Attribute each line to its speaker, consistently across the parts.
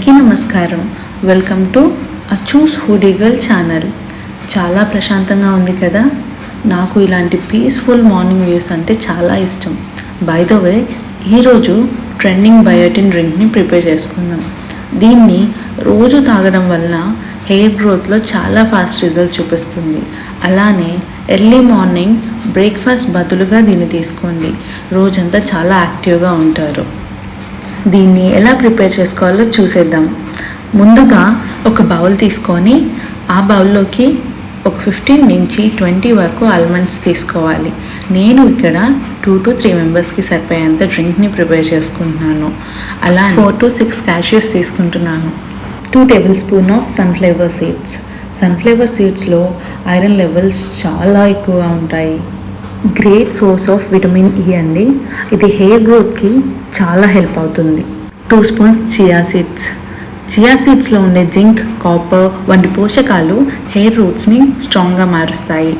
Speaker 1: అందరికీ నమస్కారం. Welcome to Achu's foodie girl channel. చాలా ప్రశాంతంగా ఉంది కదా. నాకు ఇలాంటి పీస్ఫుల్ మార్నింగ్ వ్యూస్ అంటే చాలా ఇష్టం. బై ద వే, ఈరోజు ట్రెండింగ్ బయోటిన్ డ్రింక్ని ప్రిపేర్ చేసుకుందాం. దీన్ని రోజు తాగడం వల్ల హెయిర్ గ్రోత్లో చాలా ఫాస్ట్ రిజల్ట్ చూపిస్తుంది. అలానే ఎర్లీ మార్నింగ్ బ్రేక్ఫాస్ట్ బదులుగా దీన్ని తీసుకోండి. రోజంతా చాలా యాక్టివ్గా ఉంటారు. దీన్ని ఎలా ప్రిపేర్ చేసుకోవాలో చూసేద్దాం. ముందుగా ఒక బౌల్ తీసుకొని ఆ బౌల్లోకి ఒక 15 నుంచి 20 వరకు ఆల్మండ్స్ తీసుకోవాలి. నేను ఇక్కడ 2 to 3 మెంబర్స్కి సరిపోయేంత డ్రింక్ని ప్రిపేర్ చేసుకుంటున్నాను. అలా 4 to 6 క్యాష్యూస్ తీసుకుంటున్నాను. 2 tablespoon of sunflower seeds. Sunflower సీడ్స్లో ఐరన్ లెవెల్స్ చాలా ఎక్కువగా ఉంటాయి. Great source of vitamin E అండి. ఇది హెయిర్ గ్రోత్కి చాలా హెల్ప్ అవుతుంది. 2 స్పూన్స్ చియా సీడ్స్. చియా సీడ్స్లో ఉండే జింక్, కాపర్ వంటి పోషకాలు హెయిర్ రూట్స్ని స్ట్రాంగ్గా మారుస్తాయి.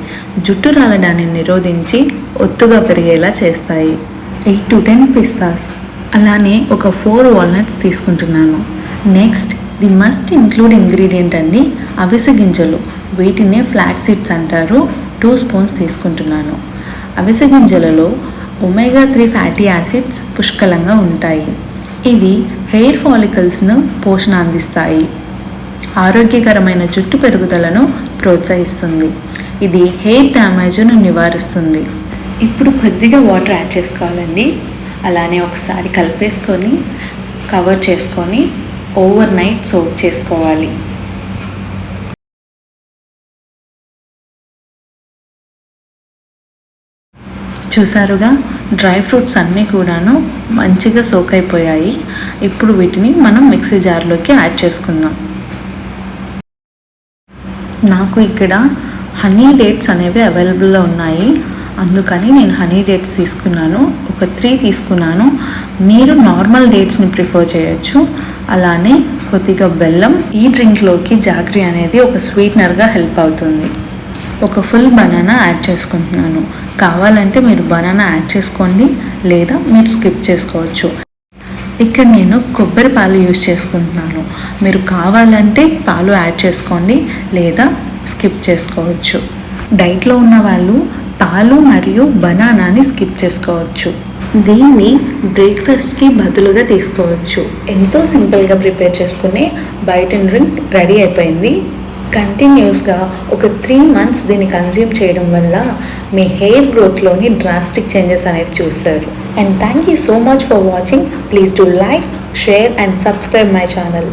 Speaker 1: జుట్టు రాలడాన్ని నిరోధించి ఒత్తుగా పెరిగేలా చేస్తాయి. 8 to 10 పిస్తాస్. అలానే ఒక 4 వాల్నట్స్ తీసుకుంటున్నాను. Next the must include ingredient అండి, అవిసె గింజలు. వీటినే ఫ్లాక్స్ సీడ్స్ అంటారు. 2 స్పూన్స్ తీసుకుంటున్నాను. అవిసె గింజలలో ఒమేగా 3 ఫ్యాటీ యాసిడ్స్ పుష్కలంగా ఉంటాయి. ఇవి హెయిర్ ఫాలికల్స్ను పోషణ అందిస్తాయి. ఆరోగ్యకరమైన జుట్టు పెరుగుదలను ప్రోత్సహిస్తుంది. ఇది హెయిర్ డ్యామేజ్ను నివారిస్తుంది. ఇప్పుడు కొద్దిగా వాటర్ యాడ్ చేసుకోవాలండి. అలానే ఒకసారి కలిపేసుకొని కవర్ చేసుకొని ఓవర్ నైట్ సోక్ చేసుకోవాలి. చూసారుగా, డ్రై ఫ్రూట్స్ అన్నీ కూడాను మంచిగా సోక్ అయిపోయాయి. ఇప్పుడు వీటిని మనం మిక్సీ జార్లోకి యాడ్ చేసుకుందాం. నాకు ఇక్కడ హనీ డేట్స్ అనేవి అవైలబుల్లో ఉన్నాయి, అందుకని నేను హనీ డేట్స్ తీసుకున్నాను. ఒక 3 తీసుకున్నాను. మీరు నార్మల్ డేట్స్ని ప్రిఫర్ చేయొచ్చు. అలానే కొద్దిగా బెల్లం. ఈ డ్రింక్లోకి జాగ్రీ అనేది ఒక స్వీట్నర్గా హెల్ప్ అవుతుంది. ఒక ఫుల్ బనానా యాడ్ చేసుకుంటున్నాను. కావాలంటే మీరు బనానా యాడ్ చేసుకోండి, లేదా మీరు స్కిప్ చేసుకోవచ్చు. ఇక్కడ నేను కొబ్బరి పాలు యూజ్ చేసుకుంటున్నాను. మీరు కావాలంటే పాలు యాడ్ చేసుకోండి, లేదా స్కిప్ చేసుకోవచ్చు. డైట్లో ఉన్న వాళ్ళు పాలు మరియు బనానాని స్కిప్ చేసుకోవచ్చు. దీన్ని బ్రేక్ఫాస్ట్కి బదులుగా తీసుకోవచ్చు. ఎంతో సింపుల్గా ప్రిపేర్ చేసుకునే బయోటిన్ డ్రింక్ రెడీ అయిపోయింది. కంటిన్యూస్గా ఒక 3 months దీన్ని కన్జ్యూమ్ చేయడం వల్ల మీ హెయిర్ గ్రోత్లోని డ్రాస్టిక్ చేంజెస్ అనేది చూస్తారు. And thank you so much for watching. Please do like, share and subscribe my channel.